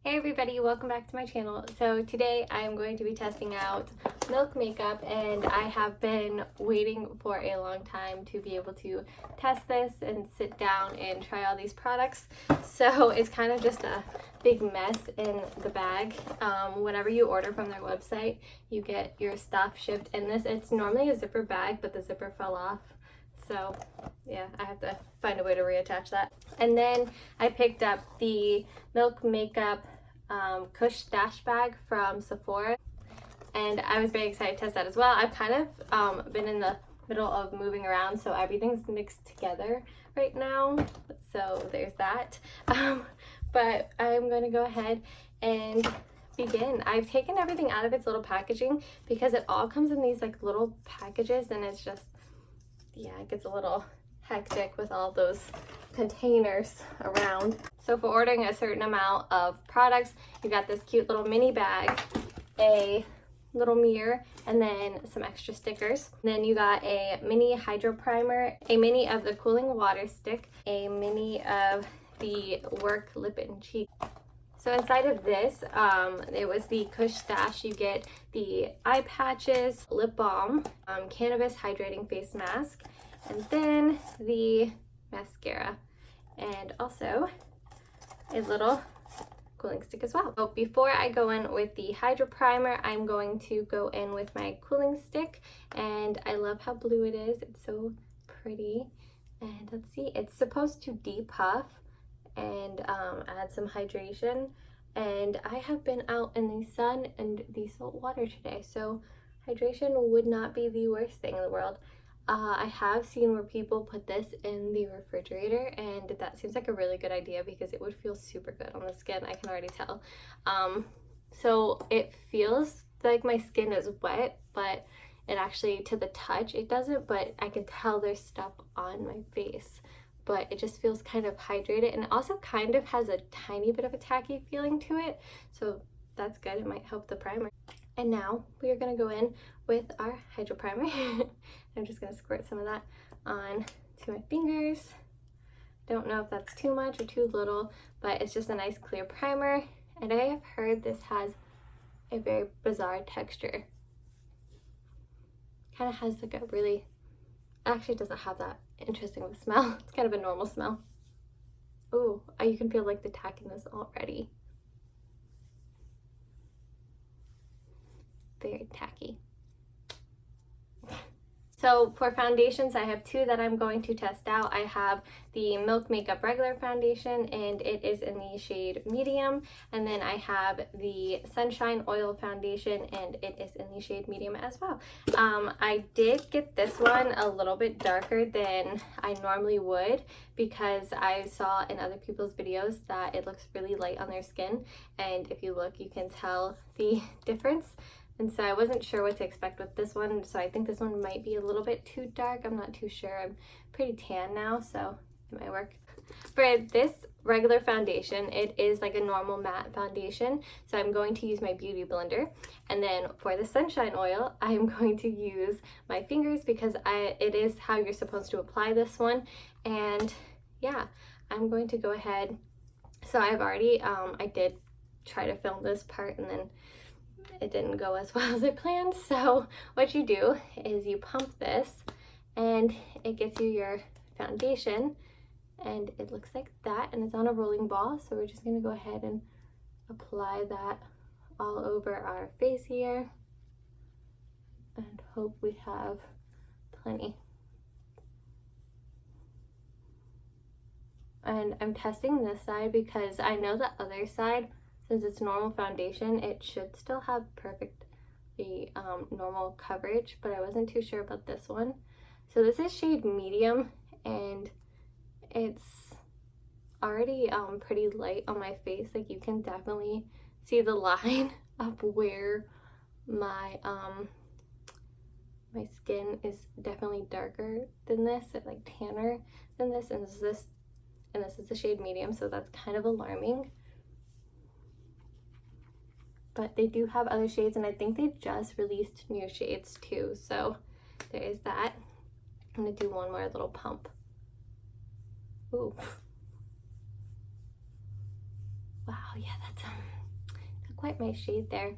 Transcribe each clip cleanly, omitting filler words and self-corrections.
Hey everybody, welcome back to my channel. So today I'm going to be testing out Milk Makeup, and I have been waiting for a long time to be able to test this and sit down and try all these products. So it's kind of just a big mess in the bag. Whenever you order from their website, you get your stuff shipped in this. It's normally a zipper bag, but the zipper fell off. So yeah, I have to find a way to reattach that. And then I picked up the Milk Makeup Kush Stash Bag from Sephora, and I was very excited to test that as well. I've kind of been in the middle of moving around, so everything's mixed together right now. So there's that. But I'm going to go ahead and begin. I've taken everything out of its little packaging because it all comes in these like little packages, and it's just, yeah, it gets a little hectic with all those containers around. So for ordering a certain amount of products, you got this cute little mini bag, a little mirror, and then some extra stickers. Then you got a mini hydro primer, a mini of the cooling water stick, a mini of the Work Lip and Cheek. So inside of this, it was the Kush Stash. You get the eye patches, lip balm, cannabis hydrating face mask, and then the mascara, and also a little cooling stick as well. So before I go in with the hydro primer, I'm going to go in with my cooling stick, and I love how blue it is. It's so pretty. And let's see, it's supposed to depuff and add some hydration, and I have been out in the sun and the salt water today, so hydration would not be the worst thing in the world. I have seen where people put this in the refrigerator, and that seems like a really good idea because it would feel super good on the skin. I can already tell. So it feels like my skin is wet, but it actually, to the touch, it doesn't, but I can tell there's stuff on my face. But it just feels kind of hydrated, and it also kind of has a tiny bit of a tacky feeling to it, so that's good. It might help the primer. And now we are going to go in with our hydro primer. I'm just going to squirt some of that on to my fingers. Don't know if that's too much or too little, but it's just a nice clear primer, and I have heard this has a very bizarre texture. Kind of has like a really, actually doesn't have that interesting of a smell. It's kind of a normal smell. Oh, you can feel like the tackiness already. Very tacky. So for foundations, I have two that I'm going to test out. I have the Milk Makeup Regular Foundation, and it is in the shade Medium. And then I have the Sunshine Oil Foundation, and it is in the shade Medium as well. I did get this one a little bit darker than I normally would because I saw in other people's videos that it looks really light on their skin. And if you look, you can tell the difference. And so I wasn't sure what to expect with this one, so I think this one might be a little bit too dark. I'm not too sure. I'm pretty tan now, so it might work. For this regular foundation, it is like a normal matte foundation, so I'm going to use my Beauty Blender. And then for the Sunshine Oil, I'm going to use my fingers because it is how you're supposed to apply this one. And yeah, I'm going to go ahead. So I've already, I did try to film this part, and then it didn't go as well as I planned. So what you do is you pump this, and it gets you your foundation, and it looks like that, and it's on a rolling ball. So we're just going to go ahead and apply that all over our face here, and hope we have plenty. And I'm testing this side because I know the other side, since it's normal foundation, it should still have perfectly normal coverage, but I wasn't too sure about this one. So this is shade Medium, and it's already pretty light on my face. Like, you can definitely see the line of where my my skin is definitely darker than this, like tanner than this, and this is the shade Medium, so that's kind of alarming. But they do have other shades, and I think they just released new shades too, so there is that. I'm gonna do one more little pump. Ooh. Wow, yeah, that's not quite my shade there.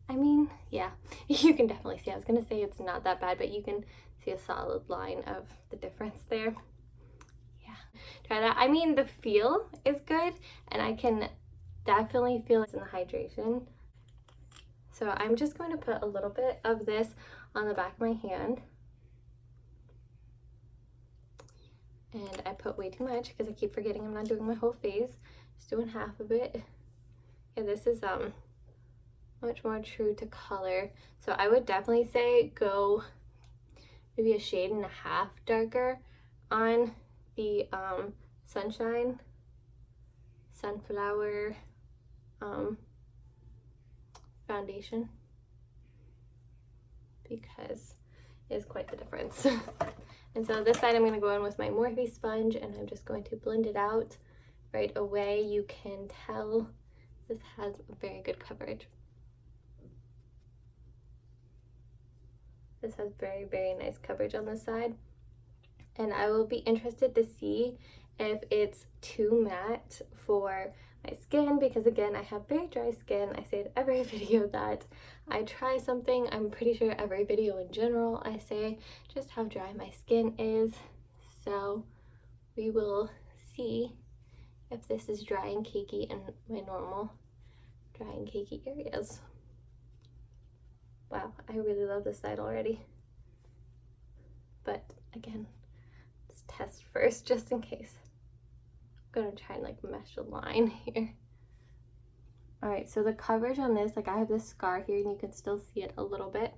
I mean, yeah, you can definitely see. I was gonna say it's not that bad, but you can see a solid line of the difference there. Yeah, try that. I mean, the feel is good, and I can definitely feel it's in the hydration. So I'm just going to put a little bit of this on the back of my hand. And I put way too much because I keep forgetting I'm not doing my whole face. Just doing half of it. Yeah, this is much more true to color. So I would definitely say go maybe a shade and a half darker on the Sunflower foundation, because it is quite the difference. And so this side I'm going to go in with my Morphe sponge, and I'm just going to blend it out right away. You can tell this has very good coverage. This has very, very nice coverage on this side. And I will be interested to see if it's too matte for my skin, because again, I have very dry skin. I say in every video that I try something. I'm pretty sure every video in general I say just how dry my skin is. So we will see if this is dry and cakey in my normal dry and cakey areas. Wow, I really love this side already. But again, let's test first just in case. I'm gonna try and like mesh a line here. All right, so the coverage on this, like I have this scar here and you can still see it a little bit.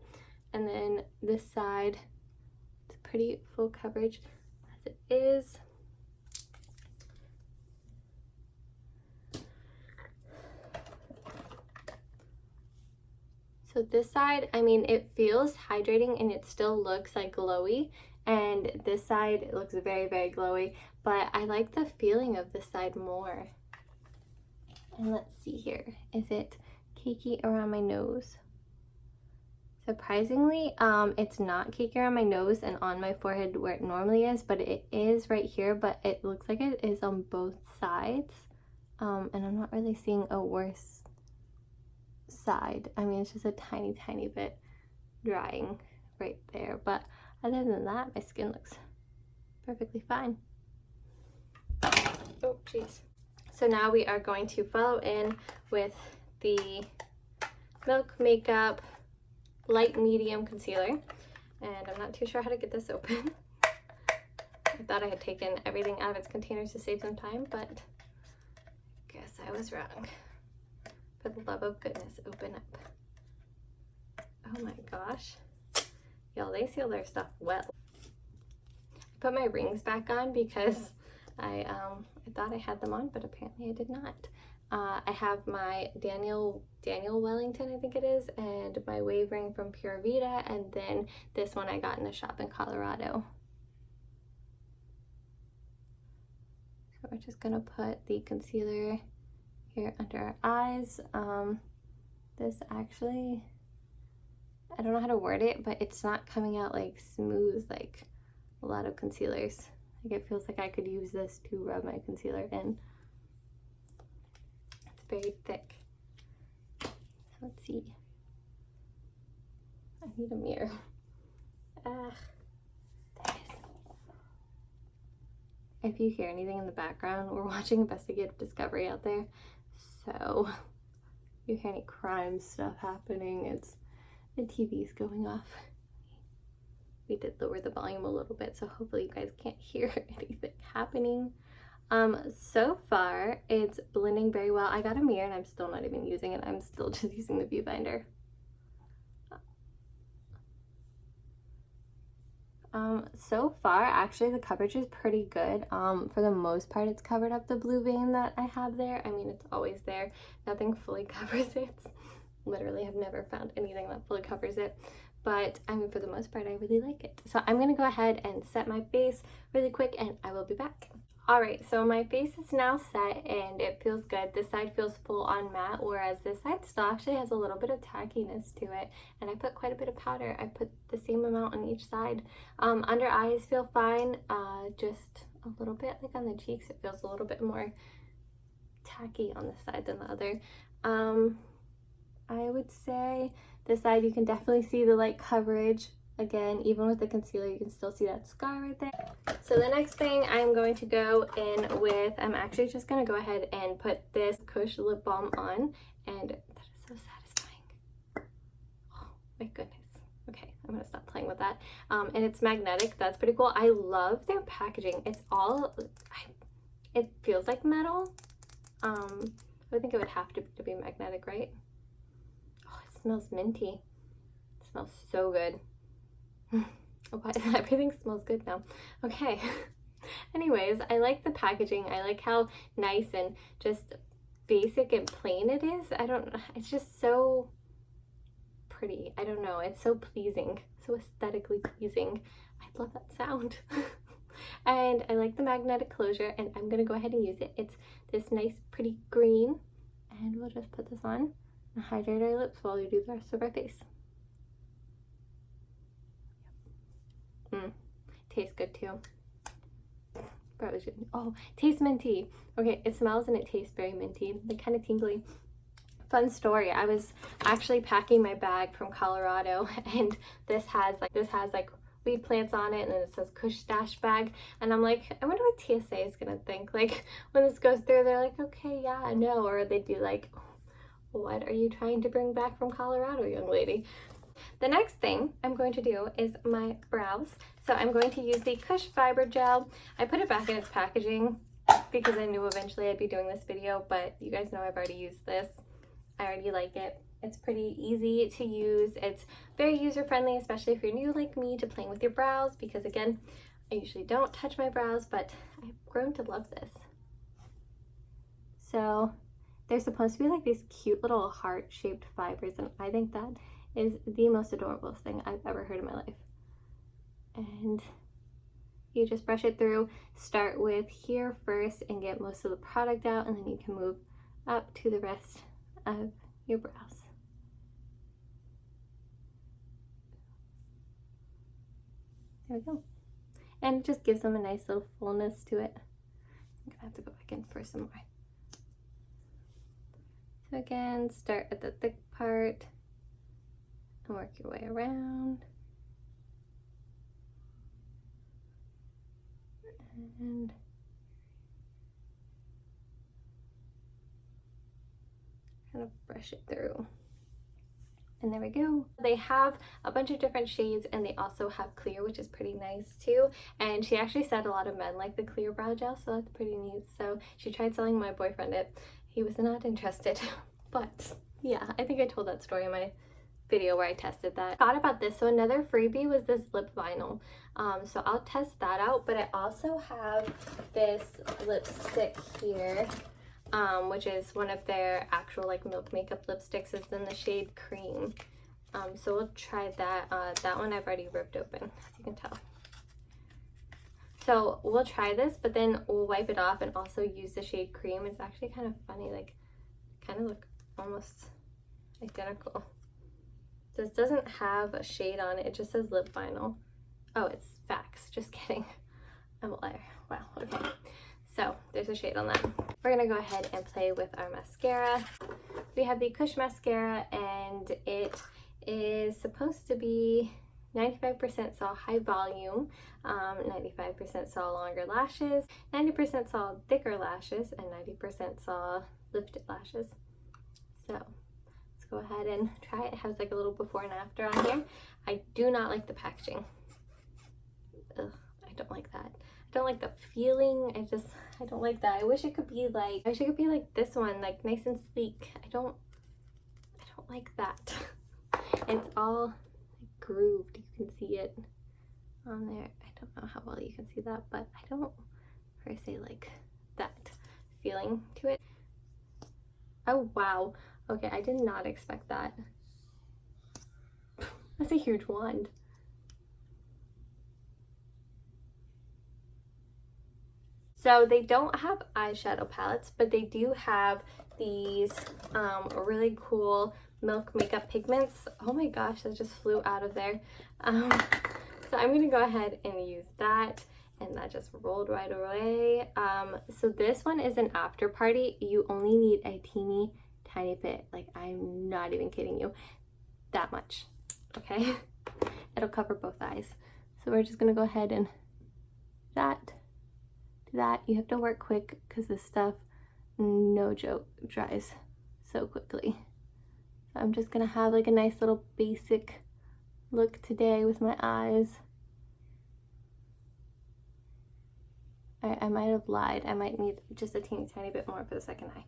And then this side, it's pretty full coverage as it is. So this side, I mean, it feels hydrating and it still looks like glowy. And this side, it looks very, very glowy. But I like the feeling of this side more. And let's see here. Is it cakey around my nose? Surprisingly, it's not cakey around my nose and on my forehead where it normally is, but it is right here, but it looks like it is on both sides. And I'm not really seeing a worse side. I mean, it's just a tiny, tiny bit drying right there. But other than that, my skin looks perfectly fine. Oh, jeez. So now we are going to follow in with the Milk Makeup Light Medium Concealer. And I'm not too sure how to get this open. I thought I had taken everything out of its containers to save some time, but I guess I was wrong. For the love of goodness, open up. Oh my gosh. Y'all, they seal their stuff well. I put my rings back on because I thought I had them on, but apparently I did not. I have my Daniel Wellington, I think it is, and my wave ring from Pura Vida, and then this one I got in a shop in Colorado. So we're just gonna put the concealer here under our eyes. This actually, I don't know how to word it, but it's not coming out like smooth like a lot of concealers. Like it feels like I could use this to rub my concealer in. It's very thick. So let's see. I need a mirror. There it is. If you hear anything in the background, we're watching Investigative Discovery out there. So if you hear any crime stuff happening, it's the TV's going off. We did lower the volume a little bit, so hopefully you guys can't hear anything happening. So far it's blending very well. I got a mirror and I'm still not even using it. I'm still just using the Viewfinder. So far actually the coverage is pretty good. For the most part it's covered up the blue vein that I have there. I mean, it's always there. Nothing fully covers it. Literally have never found anything that fully covers it. But I mean, for the most part, I really like it. So I'm gonna go ahead and set my face really quick and I will be back. All right, so my face is now set and it feels good. This side feels full on matte, whereas this side still actually has a little bit of tackiness to it. And I put quite a bit of powder. I put the same amount on each side. Under eyes feel fine, just a little bit like on the cheeks. It feels a little bit more tacky on this side than the other. I would say this side you can definitely see the light coverage. Again, even with the concealer, you can still see that scar right there. So the next thing I'm going to go in with, I'm actually just going to go ahead and put this Kush lip balm on, and that is so satisfying. Oh my goodness. Okay, I'm going to stop playing with that. And it's magnetic. That's pretty cool. I love their packaging. It's all, it feels like metal. I think it would have to be magnetic, right? Oh, it smells minty. It smells so good. Why everything smells good now. Okay. Anyways, I like the packaging. I like how nice and just basic and plain it is. It's just so pretty. I don't know. It's so pleasing. So aesthetically pleasing. I love that sound. And I like the magnetic closure, and I'm gonna go ahead and use it. It's this nice pretty green, and we'll just put this on and hydrate our lips while we do the rest of our face. Tastes good too. Probably shouldn't. Oh, tastes minty. Okay, it smells and it tastes very minty. They're kind of tingly. Fun story. I was actually packing my bag from Colorado, and this has like weed plants on it, and then it says Kush Stash bag, and I'm like, I wonder what TSA is gonna think. Like when this goes through, they're like, okay, yeah, no, or they'd be like, what are you trying to bring back from Colorado, young lady? The next thing I'm going to do is my brows. So I'm going to use the Kush Fiber Gel. I put it back in its packaging because I knew eventually I'd be doing this video, but you guys know I've already used this. I already like it. It's pretty easy to use. It's very user-friendly, especially if you're new like me to playing with your brows, because again, I usually don't touch my brows, but I've grown to love this. So they're supposed to be like these cute little heart-shaped fibers, and I think that is the most adorable thing I've ever heard in my life. And you just brush it through. Start with here first and get most of the product out, and then you can move up to the rest of your brows. There we go. And it just gives them a nice little fullness to it. I'm gonna have to go back in for some more. So again, start at the thick part and work your way around. And kind of brush it through. And there we go. They have a bunch of different shades, and they also have clear, which is pretty nice too. And she actually said a lot of men like the clear brow gel, so that's pretty neat. So she tried selling my boyfriend it. He was not interested. But yeah, I think I told that story in my video where I tested that. Thought about this. So another freebie was this lip vinyl. So I'll test that out, but I also have this lipstick here, which is one of their actual like Milk Makeup lipsticks. It's in the shade Cream. So we'll try that. That one I've already ripped open, as you can tell. So we'll try this, but then we'll wipe it off and also use the shade Cream. It's actually kind of funny, like kind of look almost identical. This doesn't have a shade on it. It just says lip vinyl. Oh, it's Facts. Just kidding. I'm a liar. Wow. Okay. So there's a shade on that. We're going to go ahead and play with our mascara. We have the Kush mascara, and it is supposed to be 95% saw high volume, 95% saw longer lashes, 90% saw thicker lashes, and 90% saw lifted lashes. So let's go ahead and try it. It has like a little before and after on here. I do not like the packaging. Ugh, I don't like that. I don't like the feeling. I don't like that. I wish it could be like this one, like nice and sleek. I don't like that. It's all grooved. You can see it on there. I don't know how well you can see that, but I don't per se like that feeling to it. Oh wow. Okay, I did not expect that. That's a huge wand. So they don't have eyeshadow palettes, but they do have these really cool Milk Makeup pigments. Oh my gosh, that just flew out of there. So I'm gonna go ahead and use that. and that just rolled right away. So this one is an after party. You only need a teeny tiny bit, like I'm not even kidding you, that much, okay? It'll cover both eyes. So we're just gonna go ahead and do that. You have to work quick because this stuff, no joke, dries so quickly. So I'm just gonna have like a nice little basic look today with my eyes. I might have lied. I might need just a teeny tiny bit more for the second eye.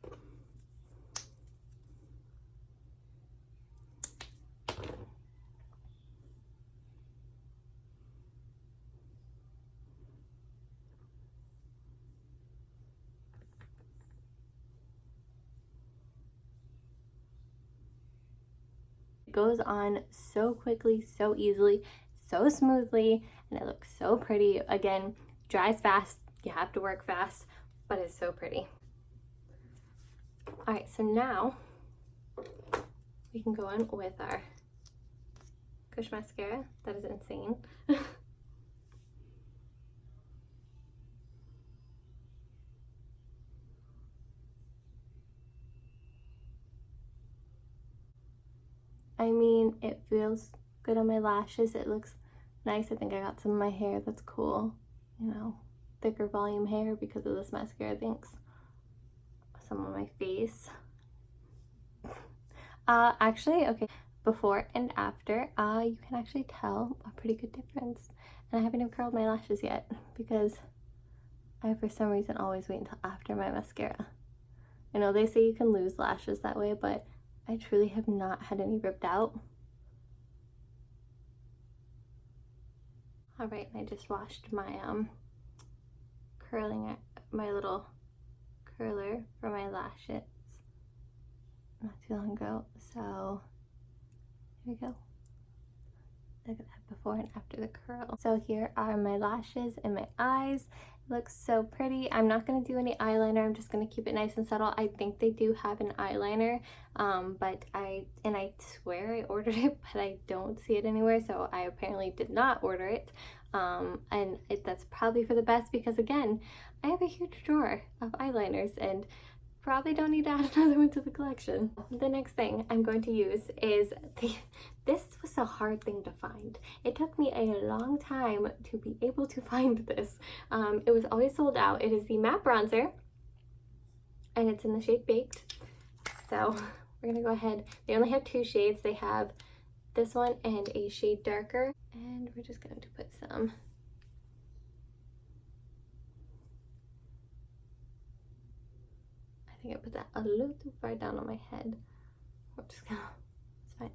It goes on so quickly, so easily, so smoothly, and it looks so pretty. Again, dries fast. You have to work fast, but it's so pretty. All right, so now we can go in with our Kush mascara. That is insane. I mean, it feels good on my lashes. It looks nice. I think I got some of my hair that's cool. You know, thicker volume hair because of this mascara, thanks. Some on my face. Actually, okay, before and after, you can actually tell a pretty good difference. And I haven't even curled my lashes yet because I, for some reason, always wait until after my mascara. I know they say you can lose lashes that way, but I truly have not had any ripped out. All right, I just washed my my little curler for my lashes not too long ago. So here we go. Look at that before and after the curl. So here are my lashes and my eyes. It looks so pretty. I'm not going to do any eyeliner. I'm just going to keep it nice and subtle. I think they do have an eyeliner, but I swear I ordered it, but I don't see it anywhere, so I apparently did not order it. And that's probably for the best because, again, I have a huge drawer of eyeliners and probably don't need to add another one to the collection. The next thing I'm going to use is this was a hard thing to find. It took me a long time to be able to find this. It was always sold out. It is the matte bronzer, and it's in the shade Baked. So we're gonna go ahead. They only have two shades. They have this one and a shade darker, and we're just going to put some. I think I put that a little too far down on my head. I'm just gonna, it's fine,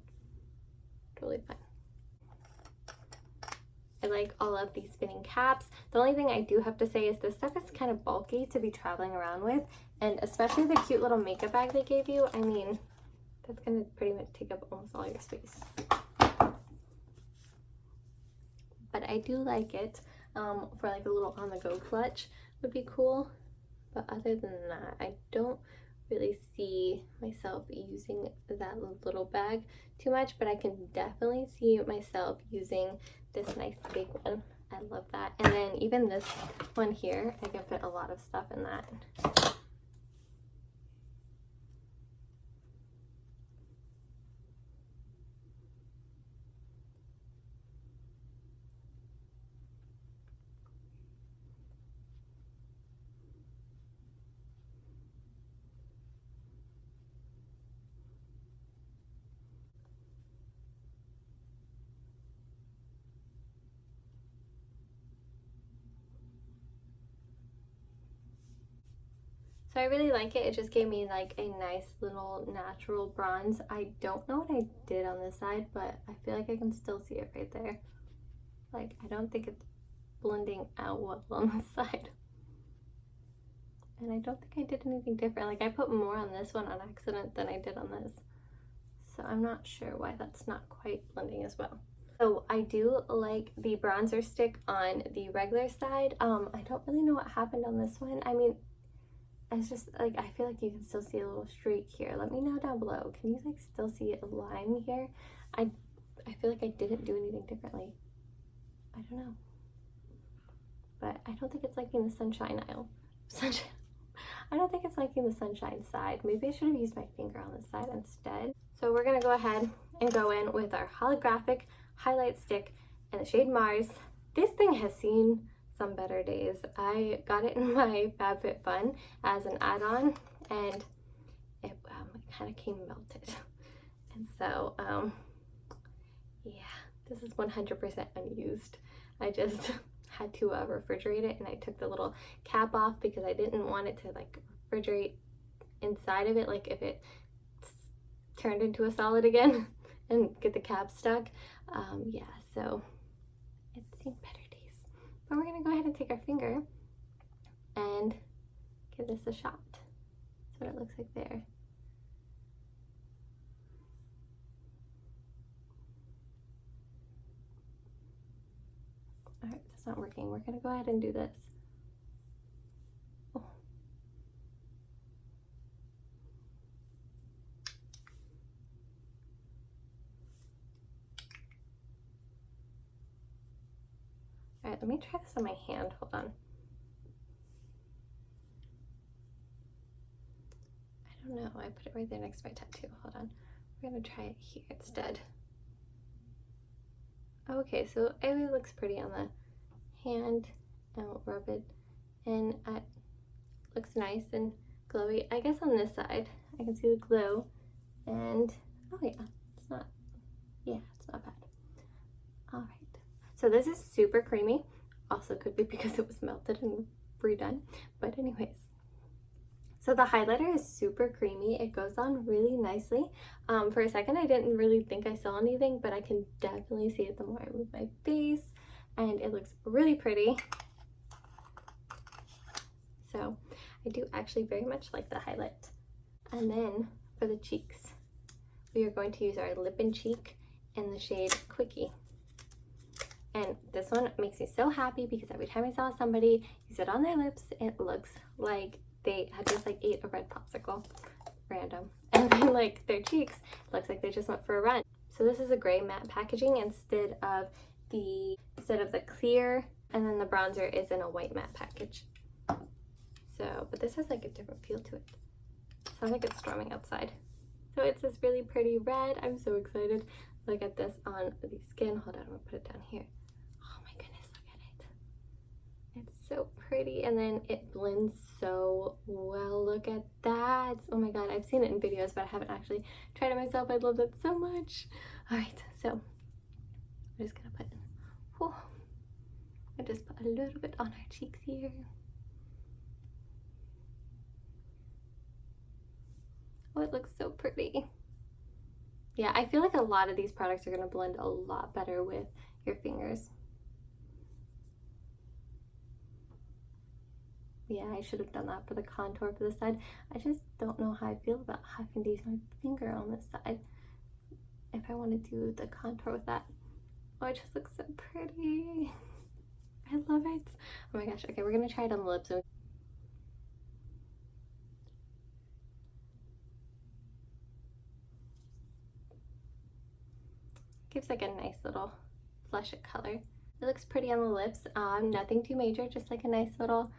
totally fine. I like all of these spinning caps. The only thing I do have to say is this stuff is kind of bulky to be traveling around with, and especially the cute little makeup bag they gave you. I mean, that's gonna pretty much take up almost all your space. But I do like it for like a little on-the-go clutch would be cool. But other than that, I don't really see myself using that little bag too much, but I can definitely see myself using this nice big one. I love that. And then even this one here, I can fit a lot of stuff in that. So I really like it. It just gave me like a nice little natural bronze. I don't know what I did on this side, but I feel like I can still see it right there. Like, I don't think it's blending out well on this side. And I don't think I did anything different. Like, I put more on this one on accident than I did on this. So I'm not sure why that's not quite blending as well. So I do like the bronzer stick on the regular side. I don't really know what happened on this one. I mean, it's just like, I feel like you can still see a little streak here. Let me know down below. Can you like still see a line here? I feel like I didn't do anything differently. I don't know. but I don't think it's liking the sunshine aisle. Sunshine. I don't think it's liking the sunshine side. Maybe I should have used my finger on this side instead. So we're gonna go ahead and go in with our holographic highlight stick in the shade Mars. This thing has seen some better days. I got it in my FabFitFun as an add-on, and it kind of came melted. And so, yeah, this is 100% unused. I just had to refrigerate it, and I took the little cap off because I didn't want it to like refrigerate inside of it, like if it turned into a solid again and get the cap stuck. Yeah, so it's seen better days. But we're gonna go ahead and take our finger and give this a shot. That's what it looks like there. All right, that's not working. We're gonna go ahead and do this. Oh. All right, let me try this on my hand. Hold on. I don't know. I put it right there next to my tattoo. Hold on. We're gonna try it here instead. Okay, so it looks pretty on the hand. I'll rub it and it looks nice and glowy. I guess on this side I can see the glow, and oh yeah, it's not bad. All right, so this is super creamy. Also could be because it was melted and redone, but anyways. So the highlighter is super creamy. It goes on really nicely. For a second I didn't really think I saw anything, but I can definitely see it the more I move my face, and it looks really pretty. So I do actually very much like the highlight. And then for the cheeks, we are going to use our Lip and Cheek in the shade Quickie. And this one makes me so happy because every time I saw somebody use it on their lips, it looks like they had just like ate a red popsicle, random. And then like their cheeks, it looks like they just went for a run. So this is a gray matte packaging instead of the clear, and then the bronzer is in a white matte package. So, but this has like a different feel to it. Sounds like it's storming outside. So it's this really pretty red. I'm so excited. Look at this on the skin. Hold on, I'm gonna put it down here. Oh my goodness, look at it. It's so pretty, and then it blends so well. Look at that. Oh my god, I've seen it in videos, but I haven't actually tried it myself. I love that so much. All right, so I'm just gonna put, whew, I just put a little bit on our cheeks here. Oh, it looks so pretty. Yeah, I feel like a lot of these products are gonna blend a lot better with your fingers. Yeah, I should have done that for the contour for this side. I just don't know how I feel about having to use my finger on this side if I want to do the contour with that. Oh, it just looks so pretty. I love it. Oh my gosh. Okay, we're gonna try it on the lips. Gives like a nice little flush of color. It looks pretty on the lips. Nothing too major, just like a nice little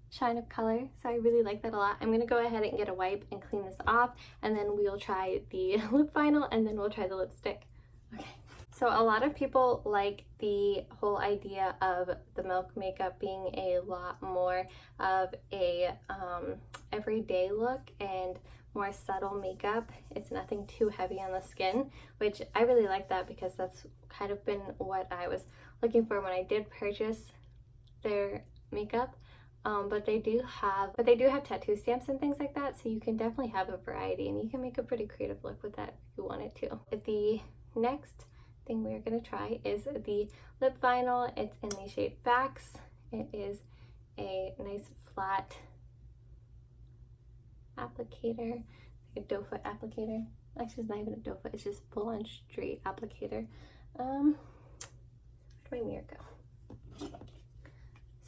shine of color. So I really like that a lot. I'm gonna go ahead and get a wipe and clean this off, and then we'll try the lip vinyl, and then we'll try the lipstick. Okay. So a lot of people like the whole idea of the Milk makeup being a lot more of a everyday look and more subtle makeup. It's nothing too heavy on the skin, which I really like that because that's kind of been what I was looking for when I did purchase their makeup. But they do have tattoo stamps and things like that, so you can definitely have a variety, and you can make a pretty creative look with that if you wanted to. The next thing we're going to try is the lip vinyl. It's in the shade Facts. It is a nice flat applicator, like a doe foot applicator. Actually, it's not even a doe foot, it's just full on straight applicator. Where'd my mirror go?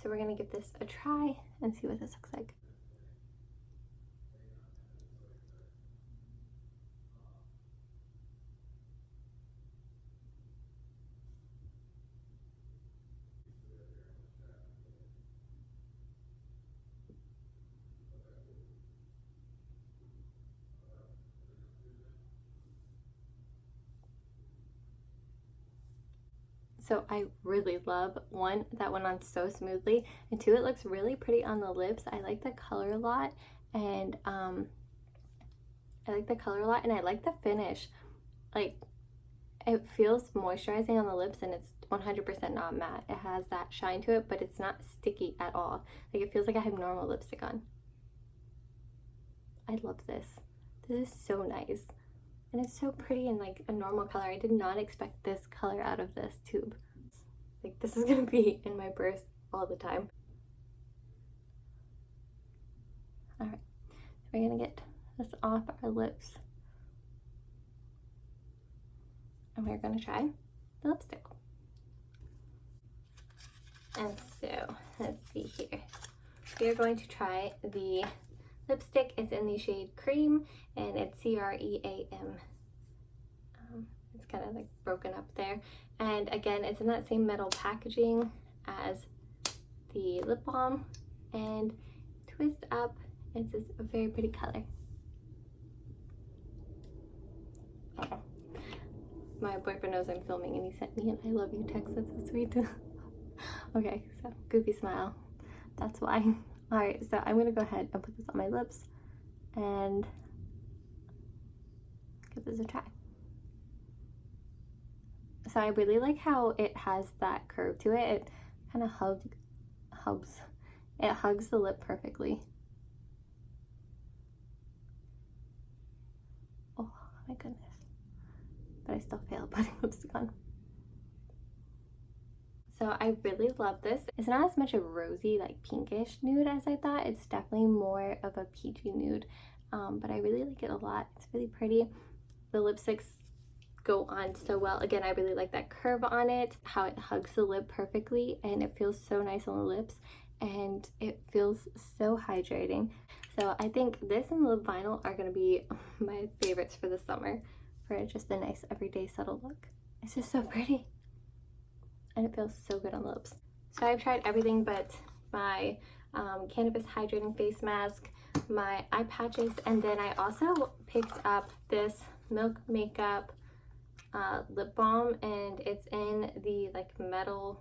So we're gonna give this a try and see what this looks like. So I really love, one, that went on so smoothly, and two, it looks really pretty on the lips. I like the color a lot, and I like the finish. Like, it feels moisturizing on the lips, and it's 100% not matte. It has that shine to it, but it's not sticky at all. Like, it feels like I have normal lipstick on. I love this. This is so nice. And it's so pretty in like a normal color. I did not expect this color out of this tube. Like, this is gonna be in my purse all the time. All right, we're gonna get this off our lips. And we're gonna try the lipstick. And so, let's see here. We are going to try the lipstick. It's in the shade Cream, and it's CREAM. It's kind of like broken up there. And again, it's in that same metal packaging as the lip balm, and twist up. It's just a very pretty color. Oh. My boyfriend knows I'm filming, and he sent me an I love you text. That's so sweet. Okay, so goofy smile. That's why. All right, so I'm gonna go ahead and put this on my lips and give this a try. So I really like how it has that curve to it. It kind of hugs the lip perfectly. Oh my goodness. But I still fail putting lipstick on. So I really love this. It's not as much a rosy, like pinkish nude as I thought. It's definitely more of a peachy nude, but I really like it a lot. It's really pretty. The lipsticks go on so well. Again, I really like that curve on it, how it hugs the lip perfectly, and it feels so nice on the lips, and it feels so hydrating. So I think this and Lip Vinyl are going to be my favorites for the summer, for just a nice everyday subtle look. It's just so pretty. And it feels so good on the lips. So I've tried everything but my Cannabis Hydrating Face Mask, my eye patches, and then I also picked up this Milk Makeup lip balm, and it's in the like metal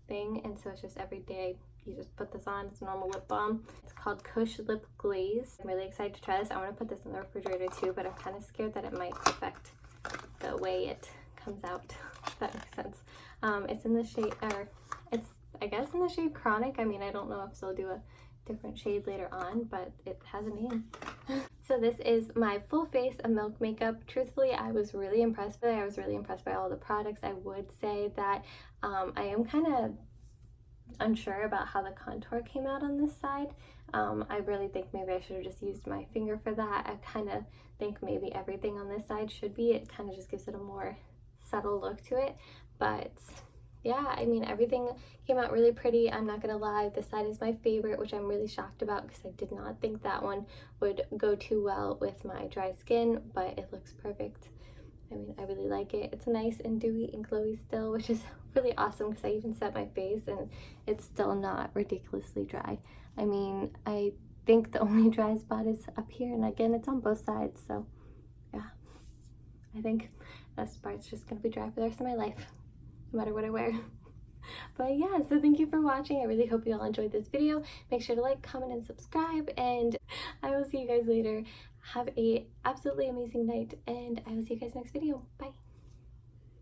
thing, and so it's just every day you just put this on. It's a normal lip balm. It's called Kush Lip Glaze. I'm really excited to try this. I want to put this in the refrigerator too, but I'm kind of scared that it might affect the way it comes out, if that makes sense. It's in the shade, or it's, I guess, in the shade Chronic. I mean, I don't know if they'll do a different shade later on, but it has a name. So this is my full face of Milk Makeup. Truthfully, I was really impressed by it. I was really impressed by all the products. I would say that I am kind of unsure about how the contour came out on this side. I really think maybe I should have just used my finger for that. I kind of think maybe everything on this side should be. It kind of just gives it a more subtle look to it. But yeah, I mean, everything came out really pretty. I'm not gonna lie, this side is my favorite, which I'm really shocked about because I did not think that one would go too well with my dry skin, but it looks perfect. I mean, I really like it. It's nice and dewy and glowy still, which is really awesome because I even set my face and it's still not ridiculously dry. I mean, I think the only dry spot is up here, and again, it's on both sides, so yeah. I think this part's just gonna be dry for the rest of my life, no matter what I wear. But yeah, so thank you for watching. I really hope you all enjoyed this video. Make sure to like, comment, and subscribe, and I will see you guys later. Have a absolutely amazing night, and I will see you guys next video. Bye.